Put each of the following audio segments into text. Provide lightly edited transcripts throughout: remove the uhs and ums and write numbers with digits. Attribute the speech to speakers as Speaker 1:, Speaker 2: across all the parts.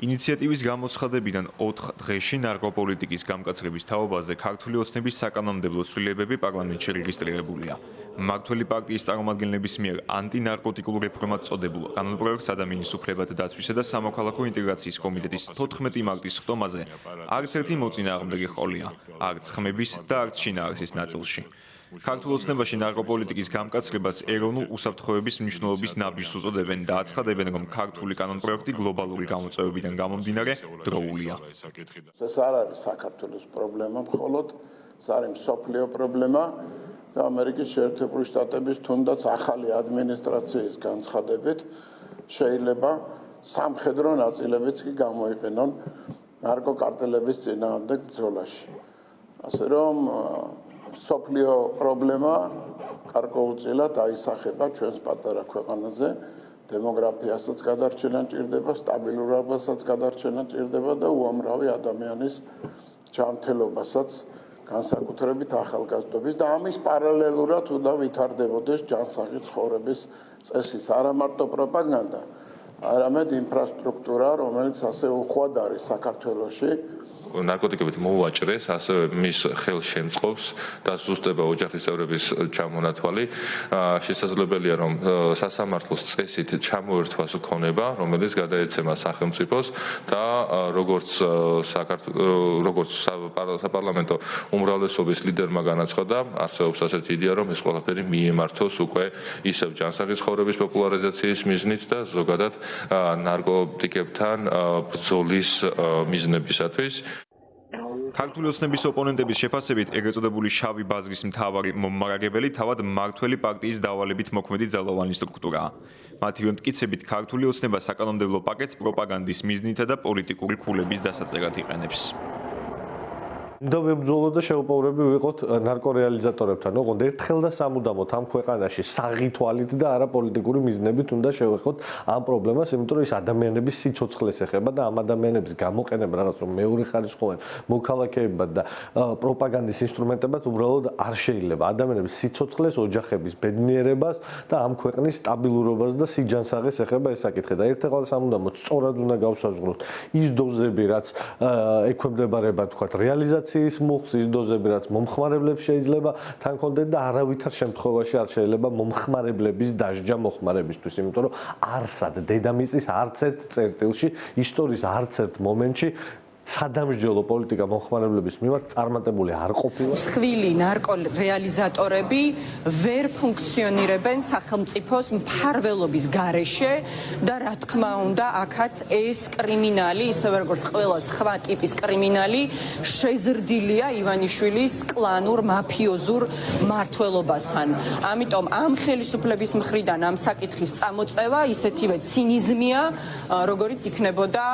Speaker 1: ინიციატივის გამოცხადებიდან 4 დღეში ნარკოპოლიტიკის გამკაცრების თაობაზე ქართული ოცნების საკანონმდებლო ცვლილებები პარლამენტში რეგისტრირებულია. მმართველი პარტიის წარმომადგენლების მიერ ანტინარკოტიკულ რეფორმად წოდებულ კანონპროექტს ადამიანის უფლებათა დაცვისა და სამოქალაქო ინტეგრაციის კომიტეტის 14 მარტის ხტომაზე არც ერთი მოწინააღმდეგე ჰყოლია, არც ხმების და არც შინაარსის ნაწილში. ქართულ ოცნებაში ნარკოპოლიტიკის გამკაცრებას ეროვნულ უსაფრთხოების მნიშვნელობის ნაბიჯს უწოდებენ და აცხადებენ, რომ ქართული კანონპროექტი გლობალური გამოწვევებიდან გამომდინარე დროულია.
Speaker 2: ეს არ არის საქართველოს პრობლემა მხოლოდ, ეს არის მსოფლიო პრობლემა და ამერიკის შეერთებული შტატების თუნდაც ახალი ადმინისტრაციის განცხადებით შეიძლება სამხედრო ნაწილებიც კი გამოიყენონ ნარკოკარტელების წინააღმდეგ ბრძოლაში. ასე რომ სოფლიო პრობლემა გარკვეულწილად აისახება ჩვენს პატარა ქვეყანაზე, დემოგრაფიასაც გადარჩენა ჭირდება, სტაბილურობასაც გადარჩენა ჭირდება და უამრავი ადამიანის ჯანმრთელობასაც, განსაკუთრებით ახალგაზრდობის და ამის პარალელურად უნდა ვითარდებოდეს ჯანსაღი ცხოვრების წესის, არა მარტო პროპაგანდა, არამედ ინფრასტრუქტურა, რომელიც ასე უხვად არის საქართველოში.
Speaker 3: ნარკოტიკებით მოუაჭრეს, ასევე მის ხელს შემწყობს და ზუსტება ოჯახის წევრების ჩამონათვალი. შესაძლებელია, რომ სასამართლოს წესით ჩამოერთვას ქონება, რომელიც გადაეცემა სახელმწიფოს და როგორც საპარლამენტო უმრავლესობის ლიდერმა განაცხადა, არსებობს ასეთი იდეა, რომ ეს ყველაფერი მიემართოს უკვე ისევ ჯანსაღი ცხოვრების პოპულარიზაციის მიზნით და ზოგადად ნარკოტიკებთან ბრძოლის მიზნებისათვის.
Speaker 1: ქართული ოცნების ოპონენტების შეფასებით, ეგრეთ წოდებული შავი ბაზრის მთავარი მომარაგებელი თავად მმართველი პარტიის დავალებით მოქმედი ძალოვანი სტრუქტურაა. მათივე მტკიცებით, ქართული ოცნება საკანონმდებლო პაკეტს პროპაგანდის მიზნითა და პოლიტიკური ქულების დასაწერად იყენებს.
Speaker 4: უნდა ვებრძოლოთ და შევპოვრები ვიყოთ ნარკორეალიზატორებთან. ოღონდ ერთხელ და სამუდამოდ ამ ქვეყანაში საღი თვალით და არა პოლიტიკური მიზნებით უნდა შევეხოთ ამ პრობლემას, იმიტომ რომ ის ადამიანების სიცოცხლეს ეხება და ამ ადამიანების გამოყენება რაღაც რომ მეორე ხარისხოვან მოქალაქეებად და პროპაგანდის ინსტრუმენტებად უბრალოდ არ შეიძლება. ადამიანების სიცოცხლეს, ოჯახების ბედნიერებას და ამ ქვეყნის სტაბილურობას და სიჯანსაღეს ეხება ეს საკითხი და ერთხელ და სამუდამოდ სწორად უნდა გავსაზღვროთ ის დოზები, რაც ექვემდებარება თქვათ რეალიზაციას მუხს, ის დოზები, რაც მომხმარებლებს შეიძლება თან კონდეთ და არავითარ შემთხვევაში არ შეიძლება მომხმარებლების დასჯა მოხმარებისთვის, იმიტომ რომ არსად დედამიწის არც ერთ წერტილში, ისტორიის არც ერთ მომენტში სადამსჯელო პოლიტიკა მომხმარებლების მიმართ წარმატებული არ ყოფილა.
Speaker 5: მსხვილი ნარკორეალიზატორები ვერ ფუნქციონირებენ სახელმწიფოს მფარველობის გარეშე და რა თქმა უნდა, აქაც ეს კრიმინალი, ისევე როგორც ყველა სხვა ტიპის კრიმინალი, შეზრდილია ივანიშვილის კლანურ მაფიოზურ მმართველობასთან. ამიტომ ამ ხელისუფლების მხრიდან ამ საკითხის წამოწევა ისეთივე ცინიზმია, როგორიც იქნებოდა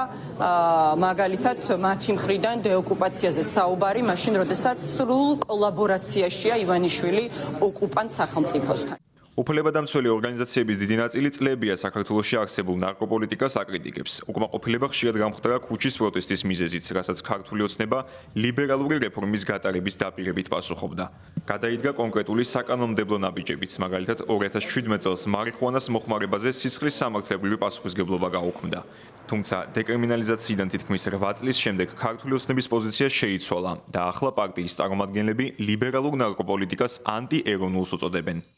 Speaker 5: მაგალითად მათი მხრიდან დეოკუპაციაზე საუბარი, მაშინ როდესაც სრულ კოლაბორაციაშია ივანიშვილი ოკუპანტ სახელმწიფოსთან.
Speaker 1: უფლებადამცველი ორგანიზაციების დიდი ნაწილი წლებია საქართველოში არსებულ ნარკოპოლიტიკას აკრიტიკებს. უკმაყოფილება ხშირად გამხდარა ქუჩის პროტესტის მიზეზით, რასაც ქართული ოცნება ლიბერალური რეფორმის გატარების დაპირებით პასუხობდა. გადაიდგა კონკრეტული საკანონმდებლო ნაბიჯებიც, მაგალითად 2017 წელს მარიხუანას მოხმარებაზე სისხლის სამართლებრივი პასუხისმგებლობა გაუქმდა. თუმცა დეკრიმინალიზაციიდან თითქმის 8 წლის შემდეგ ქართული ოცნების პოზიცია შეიცვალა და ახლა პარტიის წარმომადგენლები ლიბერალურ ნარკოპოლიტიკას ანტიეროვნულს უწოდებენ.